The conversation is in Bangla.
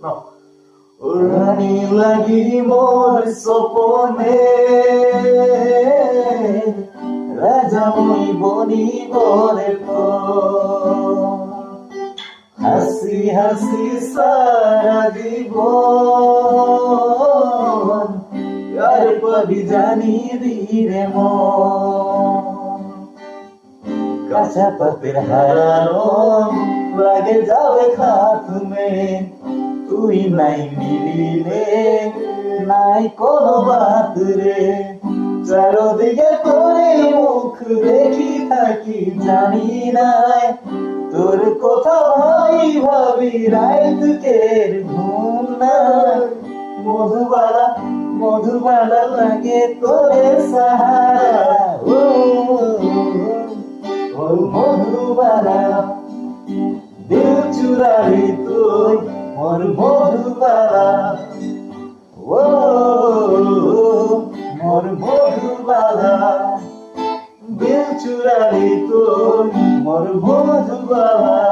রানী লাগি মোর সপনে রাজা মই বনিবরে হাসি হাসি সারা জীবন यार कभी जानी धीरे কাঁচা পাতের হারানো লাগে যাবে খাত মে তুই নাই মিলিলে নাই কোনো বাত রে চারদিকে তোরে মুখ দেখি থাকি জানি নাই তোর কথা ভাই ভাবি রাইতকের ঘুম না মধুবালা মধুবালা লাগে তোরে সাহারা ও মধুবালা দিল চুরালি তুই মোর মধুবালা ও মোর মধুবালা দিল চুরালি তুই মোর মধুবালা